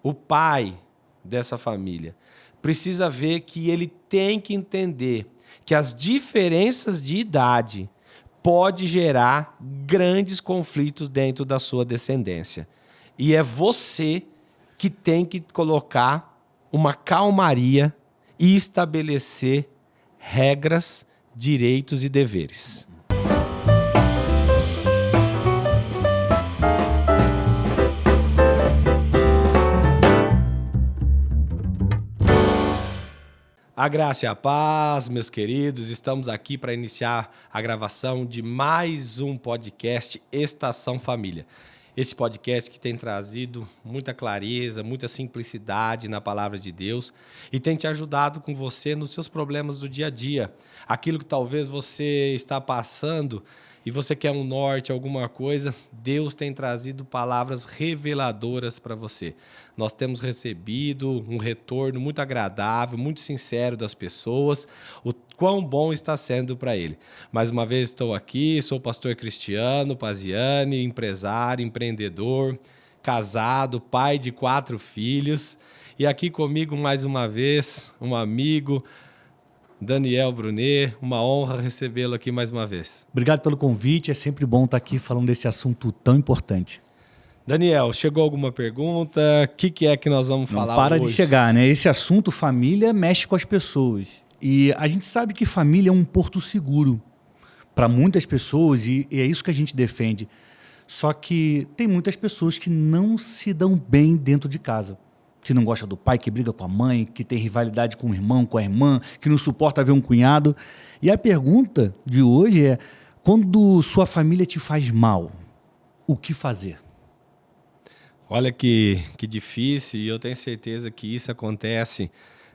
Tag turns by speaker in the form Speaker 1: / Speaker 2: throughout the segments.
Speaker 1: o pai dessa família, precisa ver que ele tem que entender que as diferenças de idade pode gerar grandes conflitos dentro da sua descendência. E é você que tem que colocar uma calmaria e estabelecer regras, direitos e deveres. A graça e a paz, meus queridos, estamos aqui para iniciar a gravação de mais um podcast Estação Família. Este podcast que tem trazido muita clareza, muita simplicidade na palavra de Deus e tem te ajudado com você nos seus problemas do dia a dia. Aquilo que talvez você está passando e você quer um norte, alguma coisa, Deus tem trazido palavras reveladoras para você. Nós temos recebido um retorno muito agradável, muito sincero das pessoas, o quão bom está sendo para ele. Mais uma vez estou aqui, sou o pastor Cristiano Paziani, empresário, empreendedor, casado, pai de 4 filhos. E aqui comigo mais uma vez, um amigo, Daniel Brunet, uma honra recebê-lo aqui mais uma vez.
Speaker 2: Obrigado pelo convite, é sempre bom estar aqui falando desse assunto tão importante.
Speaker 1: Daniel, chegou alguma pergunta? O que é que nós vamos falar hoje?
Speaker 2: Não para de chegar, né? Esse assunto família mexe com as pessoas. E a gente sabe que família é um porto seguro para muitas pessoas e é isso que a gente defende. Só que tem muitas pessoas que não se dão bem dentro de casa. Que não gosta do pai, que briga com a mãe, que tem rivalidade com o irmão, com a irmã, que não suporta ver um cunhado. E a pergunta de hoje é, quando sua família te faz mal, o que fazer?
Speaker 1: Olha que difícil, e eu tenho certeza que isso acontece,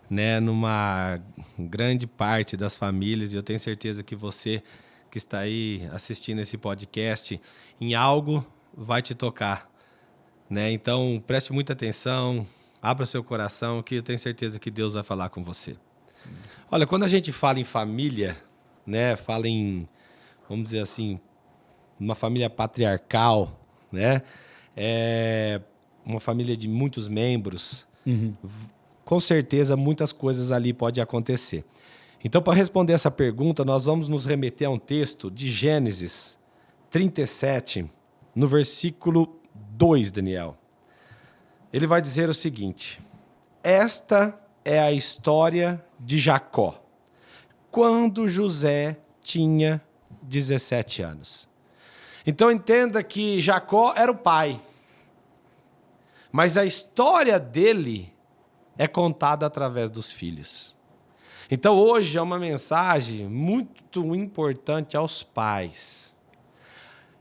Speaker 1: né, numa grande parte das famílias, e eu tenho certeza que você que está aí assistindo esse podcast, em algo vai te tocar, né? Então, preste muita atenção, abra seu coração, que eu tenho certeza que Deus vai falar com você. Olha, quando a gente fala em família, né, fala em, vamos dizer assim, uma família patriarcal, né, uma família de muitos membros, com certeza muitas coisas ali podem acontecer. Então, para responder essa pergunta, nós vamos nos remeter a um texto de Gênesis 37, no versículo 2, Daniel. Ele vai dizer o seguinte: esta é a história de Jacó, quando José tinha 17 anos. Então entenda que Jacó era o pai, mas a história dele é contada através dos filhos. Então hoje é uma mensagem muito importante aos pais.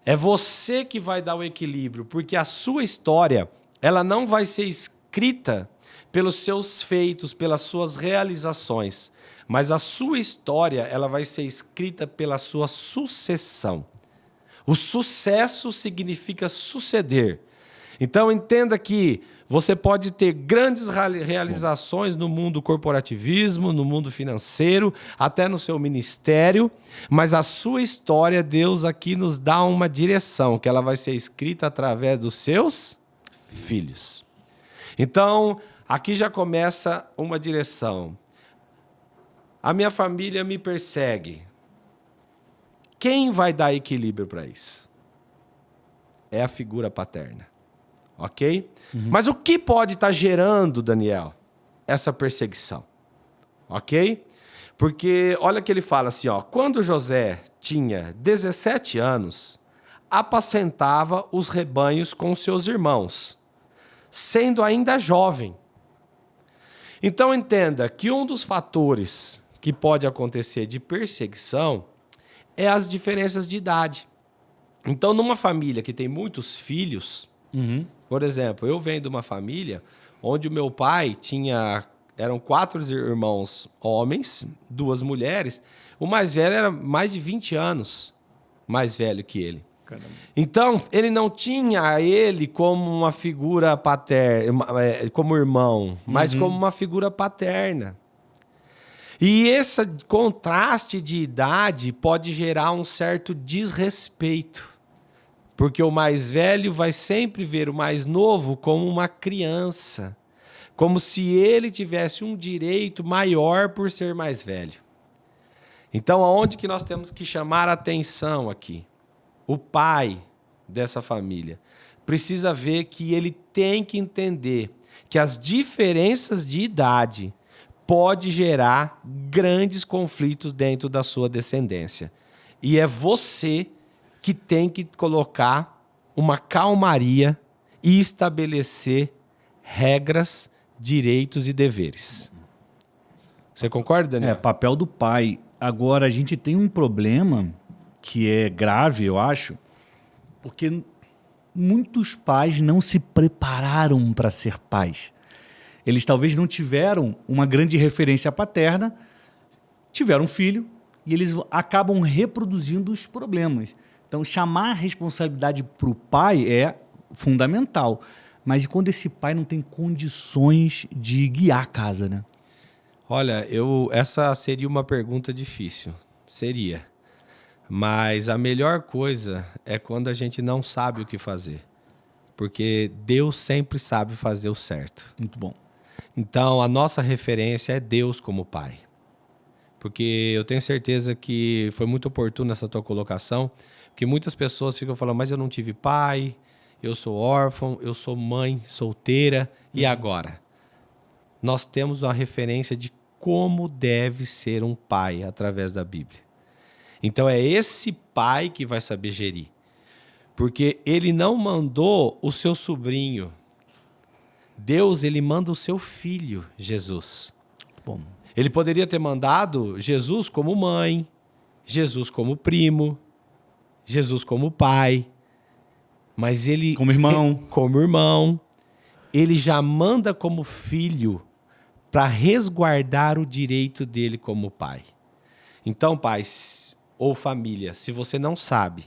Speaker 1: É você que vai dar o equilíbrio, porque a sua história ela não vai ser escrita pelos seus feitos, pelas suas realizações, mas a sua história ela vai ser escrita pela sua sucessão. O sucesso significa suceder. Então entenda que você pode ter grandes realizações no mundo corporativismo, no mundo financeiro, até no seu ministério, mas a sua história, Deus aqui nos dá uma direção, que ela vai ser escrita através dos seus filhos. Então, aqui já começa uma direção. A minha família me persegue. Quem vai dar equilíbrio para isso? É a figura paterna. Ok? Mas o que pode estar gerando, Daniel, essa perseguição? Ok? Porque olha que ele fala assim, ó, quando José tinha 17 anos, apacentava os rebanhos com seus irmãos, sendo ainda jovem. Então entenda que um dos fatores que pode acontecer de perseguição é as diferenças de idade. Então numa família que tem muitos filhos, por exemplo, eu venho de uma família onde o meu pai eram 4 irmãos homens, 2 mulheres, o mais velho era mais de 20 anos mais velho que ele. Caramba. Então, ele não tinha ele como uma figura paterna, como irmão, mas como uma figura paterna. E esse contraste de idade pode gerar um certo desrespeito. Porque o mais velho vai sempre ver o mais novo como uma criança, como se ele tivesse um direito maior por ser mais velho. Então, aonde que nós temos que chamar a atenção aqui? O pai dessa família precisa ver que ele tem que entender que as diferenças de idade pode gerar grandes conflitos dentro da sua descendência. E é você que tem que colocar uma calmaria e estabelecer regras, direitos e deveres. Você concorda, Daniel?
Speaker 2: É, papel do pai. Agora, a gente tem um problema que é grave, eu acho, porque muitos pais não se prepararam para ser pais. Eles talvez não tiveram uma grande referência paterna, tiveram um filho e eles acabam reproduzindo os problemas. Então, chamar a responsabilidade para o pai é fundamental. Mas e quando esse pai não tem condições de guiar a casa, né?
Speaker 1: Olha, essa seria uma pergunta difícil. Seria. Mas a melhor coisa é quando a gente não sabe o que fazer. Porque Deus sempre sabe fazer o certo.
Speaker 2: Muito bom.
Speaker 1: Então, a nossa referência é Deus como pai. Porque eu tenho certeza que foi muito oportuna essa tua colocação, porque muitas pessoas ficam falando, mas eu não tive pai, eu sou órfão, eu sou mãe solteira, e agora? Nós temos uma referência de como deve ser um pai através da Bíblia. Então é esse pai que vai saber gerir. Porque ele não mandou o seu sobrinho. Deus, ele manda o seu filho, Jesus.
Speaker 2: Bom.
Speaker 1: Ele poderia ter mandado Jesus como mãe, Jesus como primo, Jesus como pai, mas ele...
Speaker 2: Como irmão.
Speaker 1: Como irmão. Ele já manda como filho para resguardar o direito dele como pai. Então, pais ou família, se você não sabe,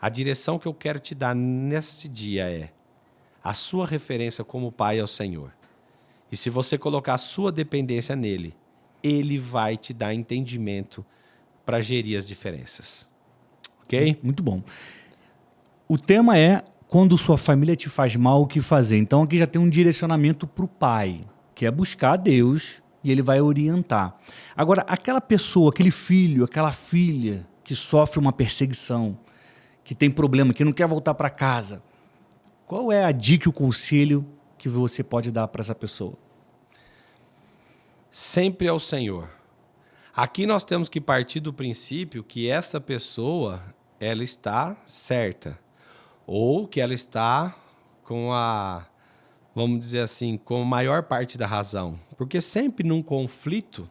Speaker 1: a direção que eu quero te dar nesse dia é a sua referência como pai ao Senhor. E se você colocar a sua dependência nele, ele vai te dar entendimento para gerir as diferenças. Ok?
Speaker 2: Muito bom. O tema é quando sua família te faz mal, o que fazer. Então aqui já tem um direcionamento para o pai, que é buscar a Deus e ele vai orientar. Agora, aquela pessoa, aquele filho, aquela filha que sofre uma perseguição, que tem problema, que não quer voltar para casa, qual é a dica e o conselho que você pode dar para essa pessoa?
Speaker 1: Sempre ao Senhor. Aqui nós temos que partir do princípio que essa pessoa, ela está certa. Ou que ela está com a, vamos dizer assim, com a maior parte da razão. Porque sempre num conflito,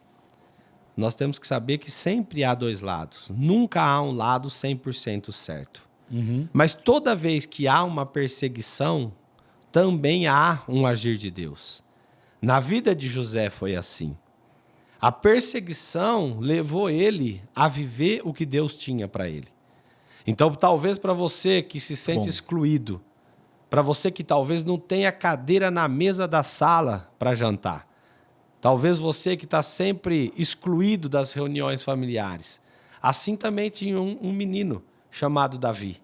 Speaker 1: nós temos que saber que sempre há dois lados. Nunca há um lado 100% certo. Mas toda vez que há uma perseguição, também há um agir de Deus. Na vida de José foi assim. A perseguição levou ele a viver o que Deus tinha para ele. Então, talvez para você que se sente excluído, para você que talvez não tenha cadeira na mesa da sala para jantar, talvez você que está sempre excluído das reuniões familiares, assim também tinha um menino chamado Davi.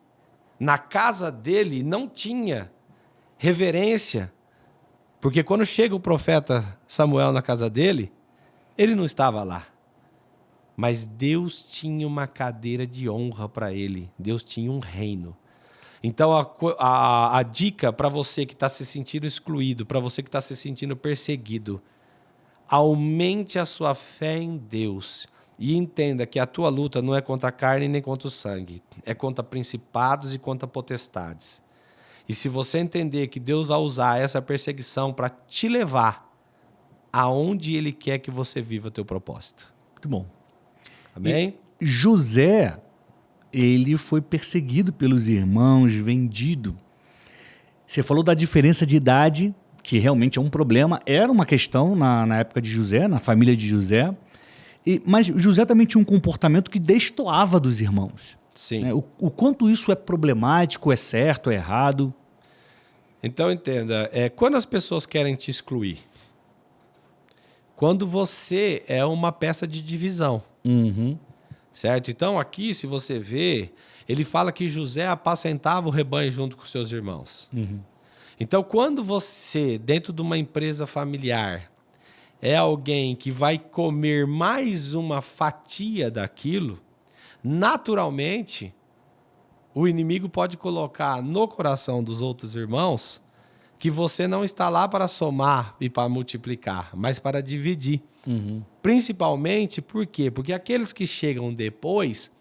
Speaker 1: Na casa dele não tinha reverência, porque quando chega o profeta Samuel na casa dele, ele não estava lá. Mas Deus tinha uma cadeira de honra para ele. Deus tinha um reino. Então, a dica para você que está se sentindo excluído, para você que está se sentindo perseguido, aumente a sua fé em Deus e entenda que a tua luta não é contra a carne nem contra o sangue. É contra principados e contra potestades. E se você entender que Deus vai usar essa perseguição para te levar aonde Ele quer que você viva o teu propósito.
Speaker 2: Muito bom.
Speaker 1: Amém?
Speaker 2: E José, ele foi perseguido pelos irmãos, vendido. Você falou da diferença de idade, que realmente é um problema. Era uma questão na época de José, na família de José. Mas José também tinha um comportamento que destoava dos irmãos.
Speaker 1: Sim.
Speaker 2: Né? O quanto isso é problemático, é certo, é errado?
Speaker 1: Então, entenda, quando as pessoas querem te excluir, quando você é uma peça de divisão. certo? Então, aqui, se você vê, ele fala que José apacentava o rebanho junto com seus irmãos. Então, quando você, dentro de uma empresa familiar, é alguém que vai comer mais uma fatia daquilo, naturalmente, o inimigo pode colocar no coração dos outros irmãos que você não está lá para somar e para multiplicar, mas para dividir. Principalmente, por quê? Porque aqueles que chegam depois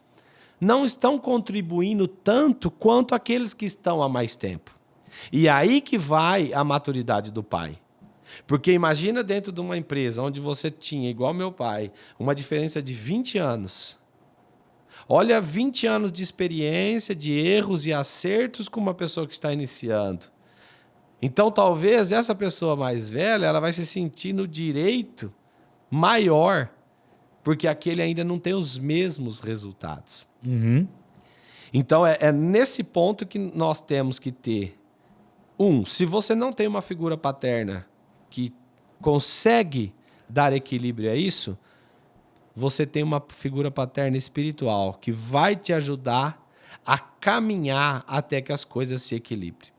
Speaker 1: não estão contribuindo tanto quanto aqueles que estão há mais tempo. E aí que vai a maturidade do pai. Porque imagina dentro de uma empresa onde você tinha, igual meu pai, uma diferença de 20 anos. Olha 20 anos de experiência, de erros e acertos com uma pessoa que está iniciando. Então, talvez essa pessoa mais velha, ela vai se sentir no direito maior, porque aquele ainda não tem os mesmos resultados. Então, é nesse ponto que nós temos que ter. Se você não tem uma figura paterna que consegue dar equilíbrio a isso, você tem uma figura paterna espiritual que vai te ajudar a caminhar até que as coisas se equilibrem.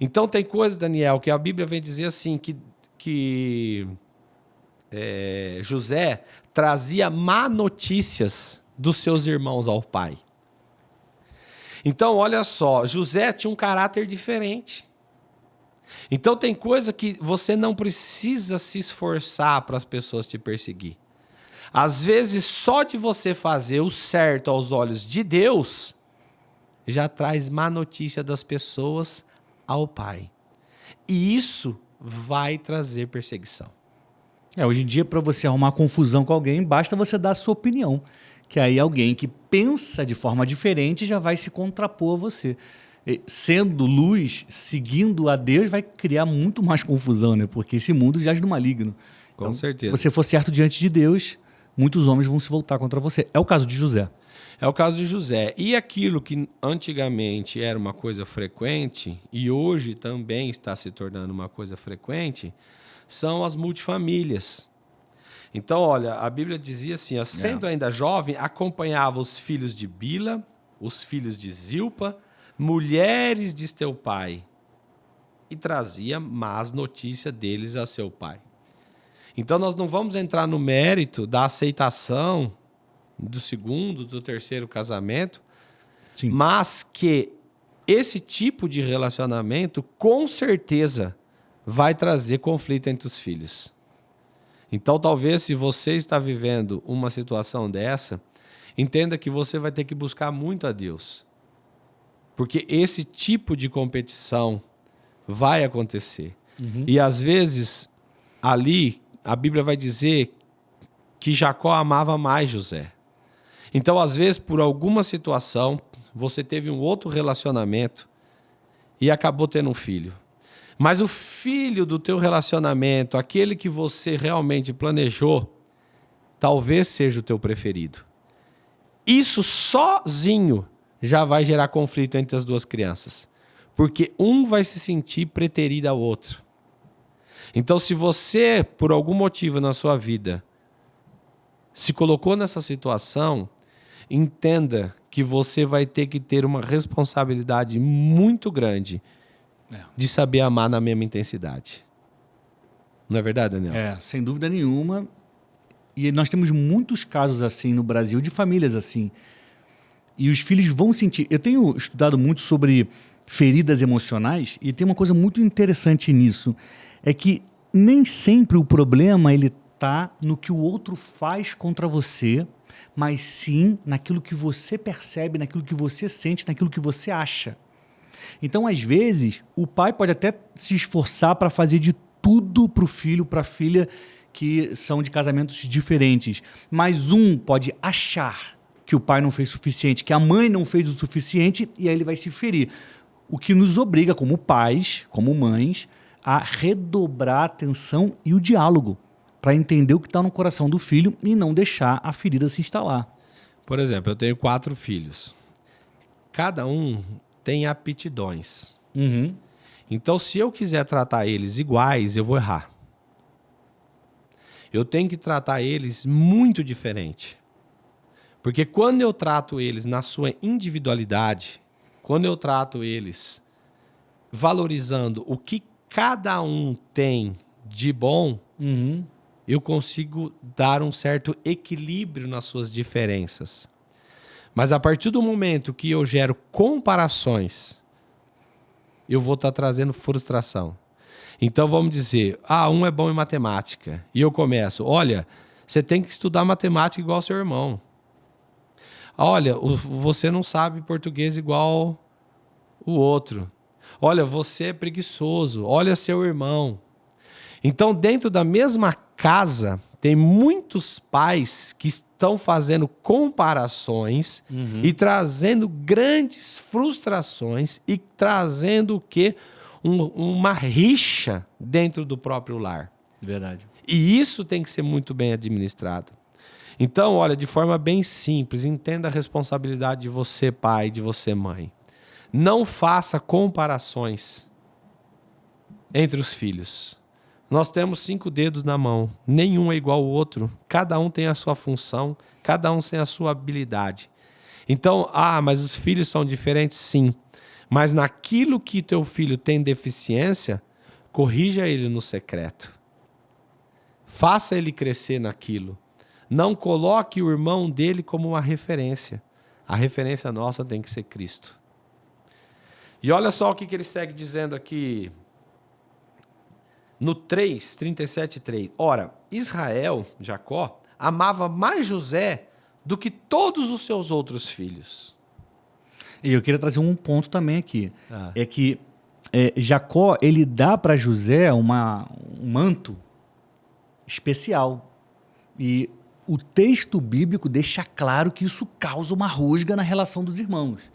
Speaker 1: Então, tem coisas, Daniel, que a Bíblia vem dizer assim, que José trazia má notícias dos seus irmãos ao pai. Então, olha só, José tinha um caráter diferente. Então, tem coisa que você não precisa se esforçar para as pessoas te perseguir. Às vezes, só de você fazer o certo aos olhos de Deus, já traz má notícia das pessoas ao pai. E isso vai trazer perseguição.
Speaker 2: Hoje em dia, para você arrumar confusão com alguém, basta você dar a sua opinião. Que aí alguém que pensa de forma diferente já vai se contrapor a você. Sendo luz, seguindo a Deus, vai criar muito mais confusão, né? Porque esse mundo jaz do maligno.
Speaker 1: Com certeza.
Speaker 2: Se você for certo diante de Deus, muitos homens vão se voltar contra você. É o caso de José.
Speaker 1: É o caso de José. E aquilo que antigamente era uma coisa frequente e hoje também está se tornando uma coisa frequente, são as multifamílias. Então, olha, a Bíblia dizia assim, sendo ainda jovem, acompanhava os filhos de Bila, os filhos de Zilpa, mulheres de seu pai, e trazia más notícias deles a seu pai. Então, nós não vamos entrar no mérito da aceitação do segundo, do terceiro casamento,
Speaker 2: Sim.
Speaker 1: Mas que esse tipo de relacionamento, com certeza, vai trazer conflito entre os filhos. Então, talvez, se você está vivendo uma situação dessa, entenda que você vai ter que buscar muito a Deus. Porque esse tipo de competição vai acontecer. E, às vezes, ali, a Bíblia vai dizer que Jacó amava mais José. Então, às vezes, por alguma situação, você teve um outro relacionamento e acabou tendo um filho. Mas o filho do teu relacionamento, aquele que você realmente planejou, talvez seja o teu preferido. Isso sozinho já vai gerar conflito entre as duas crianças. Porque um vai se sentir preterido ao outro. Então, se você, por algum motivo na sua vida, se colocou nessa situação, entenda que você vai ter que ter uma responsabilidade muito grande de saber amar na mesma intensidade. Não é verdade, Daniel?
Speaker 2: Sem dúvida nenhuma. E nós temos muitos casos assim no Brasil, de famílias assim. E os filhos vão sentir... Eu tenho estudado muito sobre feridas emocionais e tem uma coisa muito interessante nisso. É que nem sempre o problema ele está no que o outro faz contra você, mas sim naquilo que você percebe, naquilo que você sente, naquilo que você acha. Então, às vezes, o pai pode até se esforçar para fazer de tudo para o filho, para a filha, que são de casamentos diferentes. Mas um pode achar que o pai não fez o suficiente, que a mãe não fez o suficiente, e aí ele vai se ferir. O que nos obriga, como pais, como mães, a redobrar a atenção e o diálogo, para entender o que está no coração do filho e não deixar a ferida se instalar.
Speaker 1: Por exemplo, eu tenho 4 filhos. Cada um tem aptidões. Então, se eu quiser tratar eles iguais, eu vou errar. Eu tenho que tratar eles muito diferente. Porque quando eu trato eles na sua individualidade, quando eu trato eles valorizando o que cada um tem de bom, eu consigo dar um certo equilíbrio nas suas diferenças. Mas a partir do momento que eu gero comparações, eu vou estar trazendo frustração. Então vamos dizer, um é bom em matemática. E eu começo, olha, você tem que estudar matemática igual ao seu irmão. Olha, você não sabe português igual o outro. Olha, você é preguiçoso. Olha seu irmão. Então, dentro da mesma casa, tem muitos pais que estão fazendo comparações e trazendo grandes frustrações e trazendo o quê? Uma rixa dentro do próprio lar.
Speaker 2: Verdade.
Speaker 1: E isso tem que ser muito bem administrado. Então, olha, de forma bem simples, entenda a responsabilidade de você, pai, de você, mãe. Não faça comparações entre os filhos. Nós temos 5 dedos na mão, nenhum é igual ao outro, cada um tem a sua função, cada um tem a sua habilidade. Então, mas os filhos são diferentes? Sim. Mas naquilo que teu filho tem deficiência, corrija ele no secreto. Faça ele crescer naquilo. Não coloque o irmão dele como uma referência. A referência nossa tem que ser Cristo. E olha só o que ele segue dizendo aqui no 37:3. Ora, Israel, Jacó, amava mais José do que todos os seus outros filhos.
Speaker 2: E eu queria trazer um ponto também aqui. É que Jacó, ele dá para José um manto especial. E o texto bíblico deixa claro que isso causa uma rusga na relação dos irmãos.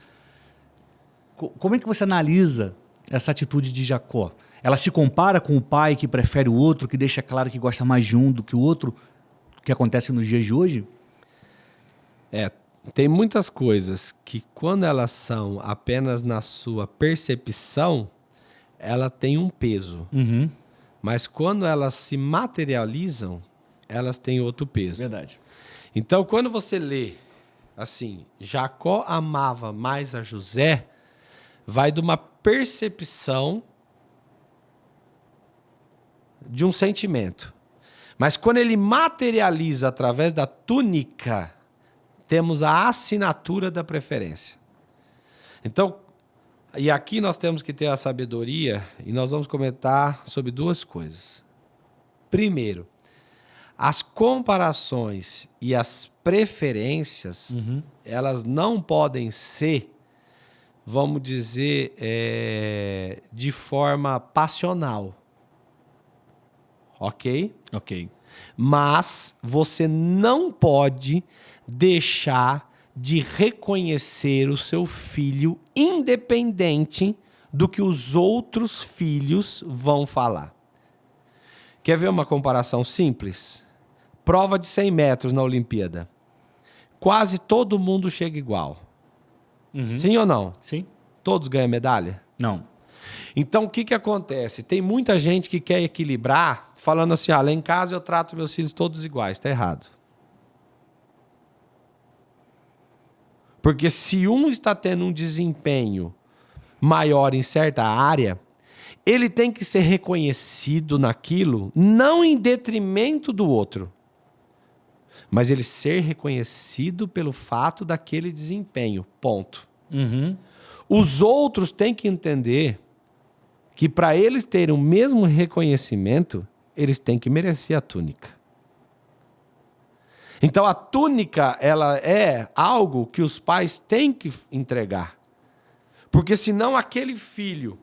Speaker 2: Como é que você analisa essa atitude de Jacó? Ela se compara com o pai que prefere o outro, que deixa claro que gosta mais de um do que o outro, que acontece nos dias de hoje?
Speaker 1: Tem muitas coisas que, quando elas são apenas na sua percepção, ela tem um peso. Mas quando elas se materializam, elas têm outro peso.
Speaker 2: Verdade.
Speaker 1: Então, quando você lê assim, Jacó amava mais a José, vai de uma percepção de um sentimento. Mas quando ele materializa através da túnica, temos a assinatura da preferência. Então, e aqui nós temos que ter a sabedoria, e nós vamos comentar sobre 2 coisas. Primeiro, as comparações e as preferências, elas não podem ser, vamos dizer, de forma passional. Ok?
Speaker 2: Ok.
Speaker 1: Mas você não pode deixar de reconhecer o seu filho independente do que os outros filhos vão falar. Quer ver uma comparação simples? Prova de 100 metros na Olimpíada. Quase todo mundo chega igual. Sim ou não?
Speaker 2: Sim.
Speaker 1: Todos ganham medalha?
Speaker 2: Não.
Speaker 1: Então, o que acontece? Tem muita gente que quer equilibrar, falando assim, lá em casa eu trato meus filhos todos iguais. Está errado. Porque se um está tendo um desempenho maior em certa área, ele tem que ser reconhecido naquilo, não em detrimento do outro, mas ele ser reconhecido pelo fato daquele desempenho. Ponto. Os outros têm que entender que para eles terem o mesmo reconhecimento, eles têm que merecer a túnica. Então a túnica, ela é algo que os pais têm que entregar. Porque senão aquele filho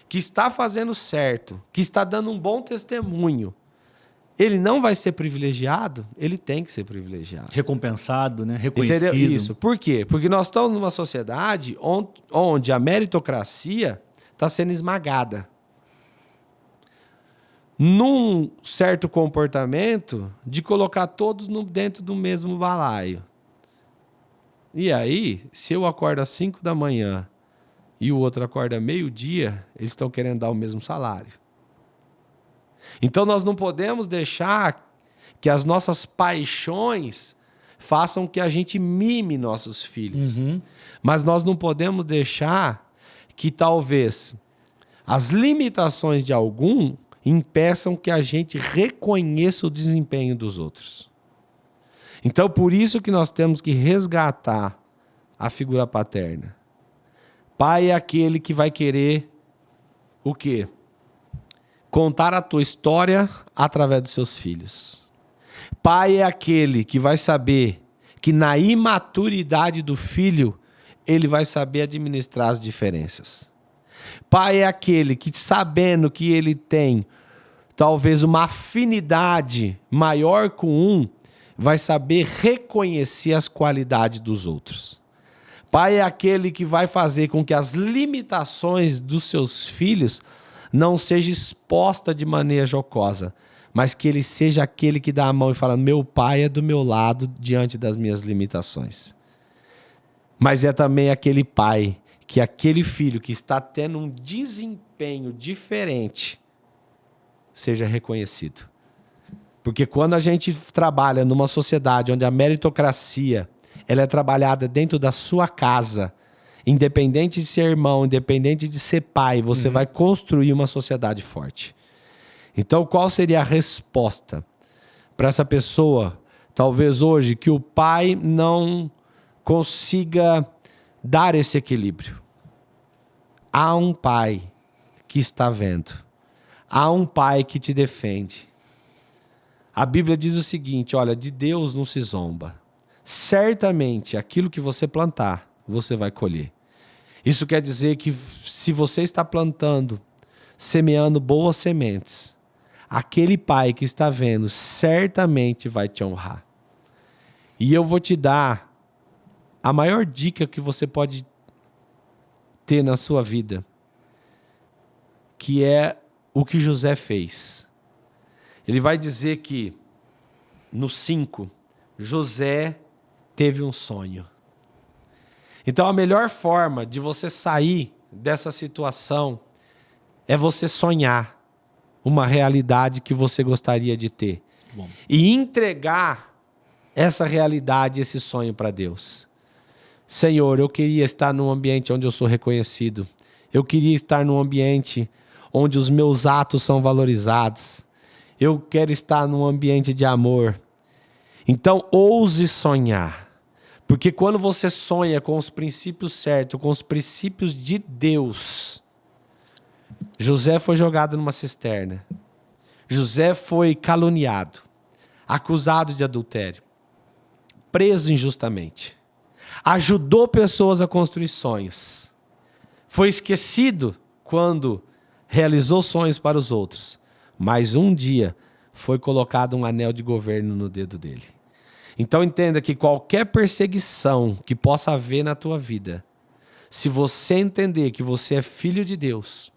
Speaker 1: que está fazendo certo, que está dando um bom testemunho, ele não vai ser privilegiado, ele tem que ser privilegiado.
Speaker 2: Recompensado, né? Reconhecido.
Speaker 1: Entendeu? Isso. Por quê? Porque nós estamos numa sociedade onde a meritocracia está sendo esmagada. Num certo comportamento de colocar todos dentro do mesmo balaio. E aí, se eu acordo às 5 da manhã e o outro acorda meio-dia, eles estão querendo dar o mesmo salário. Então nós não podemos deixar que as nossas paixões façam que a gente mime nossos filhos.
Speaker 2: Uhum.
Speaker 1: Mas nós não podemos deixar que talvez as limitações de algum impeçam que a gente reconheça o desempenho dos outros. Então, por isso que nós temos que resgatar a figura paterna. Pai é aquele que vai querer o quê? Contar a tua história através dos seus filhos. Pai é aquele que vai saber que na imaturidade do filho, ele vai saber administrar as diferenças. Pai é aquele que, sabendo que ele tem talvez uma afinidade maior com um, vai saber reconhecer as qualidades dos outros. Pai é aquele que vai fazer com que as limitações dos seus filhos não seja exposta de maneira jocosa, mas que ele seja aquele que dá a mão e fala: meu pai é do meu lado diante das minhas limitações. Mas é também aquele pai que aquele filho que está tendo um desempenho diferente seja reconhecido. Porque quando a gente trabalha numa sociedade onde a meritocracia ela é trabalhada dentro da sua casa, independente de ser irmão, independente de ser pai, você vai construir uma sociedade forte. Então, qual seria a resposta para essa pessoa, talvez hoje, que o pai não consiga dar esse equilíbrio? Há um pai que está vendo. Há um pai que te defende. A Bíblia diz o seguinte: olha, de Deus não se zomba. Certamente, aquilo que você plantar, você vai colher. Isso quer dizer que se você está plantando, semeando boas sementes, aquele pai que está vendo certamente vai te honrar. E eu vou te dar a maior dica que você pode ter na sua vida, que é o que José fez. Ele vai dizer que, no 5, José teve um sonho. Então, a melhor forma de você sair dessa situação é você sonhar uma realidade que você gostaria de ter.
Speaker 2: Bom.
Speaker 1: E entregar essa realidade, esse sonho para Deus. Senhor, eu queria estar num ambiente onde eu sou reconhecido. Eu queria estar num ambiente onde os meus atos são valorizados. Eu quero estar num ambiente de amor. Então, ouse sonhar. Porque quando você sonha com os princípios certos, com os princípios de Deus... José foi jogado numa cisterna. José foi caluniado, acusado de adultério, preso injustamente. Ajudou pessoas a construir sonhos. Foi esquecido quando realizou sonhos para os outros. Mas um dia foi colocado um anel de governo no dedo dele. Então entenda que qualquer perseguição que possa haver na tua vida, se você entender que você é filho de Deus,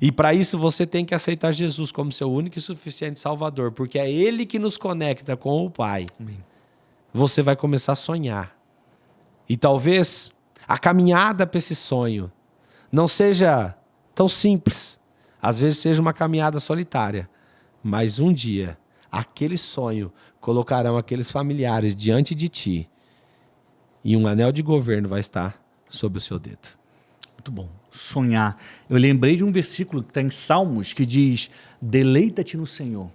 Speaker 1: e para isso você tem que aceitar Jesus como seu único e suficiente Salvador, porque é Ele que nos conecta com o Pai.
Speaker 2: Amém.
Speaker 1: Você vai começar a sonhar. E talvez a caminhada para esse sonho não seja tão simples. Às vezes seja uma caminhada solitária. Mas um dia, aquele sonho colocarão aqueles familiares diante de ti e um anel de governo vai estar sob o seu dedo.
Speaker 2: Muito bom. Sonhar. Eu lembrei de um versículo que está em Salmos que diz: deleita-te no Senhor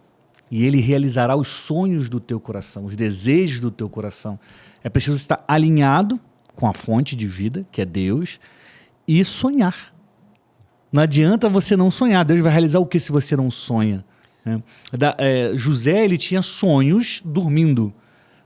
Speaker 2: e Ele realizará os sonhos do teu coração, os desejos do teu coração. É preciso estar alinhado com a fonte de vida, que é Deus, e sonhar. Não adianta você não sonhar. Deus vai realizar o que se você não sonha? José, ele tinha sonhos dormindo,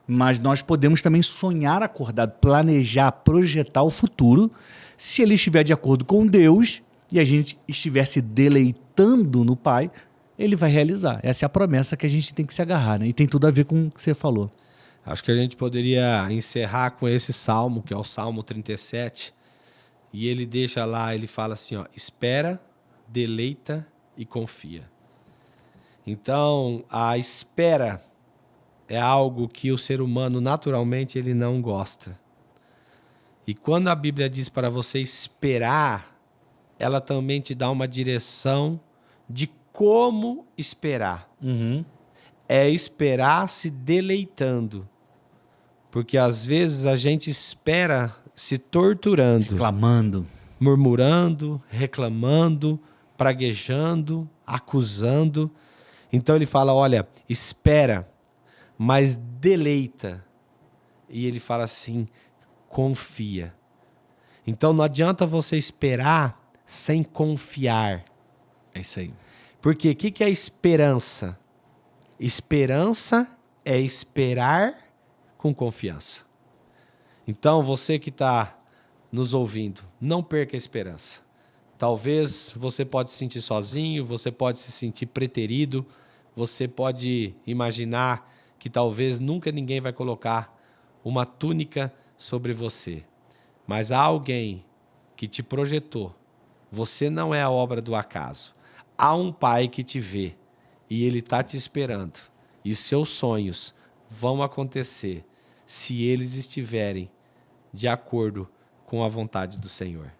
Speaker 2: mas nós podemos também sonhar acordado, planejar, projetar o futuro. Se ele estiver de acordo com Deus e a gente estiver se deleitando no Pai, ele vai realizar. Essa é a promessa que a gente tem que se agarrar, né? E tem tudo a ver com o que você falou.
Speaker 1: Acho que a gente poderia encerrar com esse salmo, que é o Salmo 37. E ele deixa lá, ele fala assim, ó: espera, deleita e confia. Então, a espera é algo que o ser humano naturalmente ele não gosta. E quando a Bíblia diz para você esperar, ela também te dá uma direção de como esperar.
Speaker 2: Uhum.
Speaker 1: É esperar se deleitando. Porque às vezes a gente espera se torturando,
Speaker 2: Reclamando.
Speaker 1: murmurando, reclamando, praguejando, acusando. Então ele fala, olha, espera, mas deleita. E ele fala assim, confia. Então não adianta você esperar sem confiar.
Speaker 2: É isso aí.
Speaker 1: Porque o que é esperança? Esperança é esperar com confiança. Então você que está nos ouvindo, não perca a esperança. Talvez você pode se sentir sozinho, você pode se sentir preterido, você pode imaginar que talvez nunca ninguém vai colocar uma túnica sobre você. Mas há alguém que te projetou. Você não é a obra do acaso. Há um pai que te vê e ele está te esperando. E seus sonhos vão acontecer se eles estiverem de acordo com a vontade do Senhor.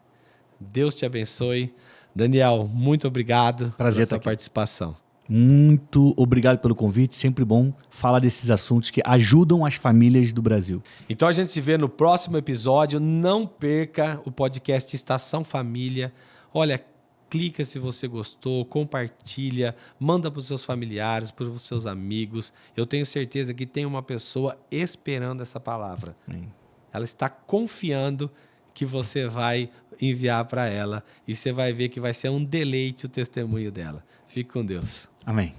Speaker 1: Deus te abençoe. Daniel, muito obrigado
Speaker 2: Prazer
Speaker 1: pela sua
Speaker 2: estar aqui.
Speaker 1: participação.
Speaker 2: Muito obrigado pelo convite. Sempre bom falar desses assuntos que ajudam as famílias do Brasil.
Speaker 1: Então a gente se vê no próximo episódio. Não perca o podcast Estação Família. Olha, clica se você gostou, compartilha, manda para os seus familiares, para os seus amigos. Eu tenho certeza que tem uma pessoa esperando essa palavra. Ela está confiando que você vai enviar para ela e você vai ver que vai ser um deleite o testemunho dela. Fique com Deus.
Speaker 2: Amém.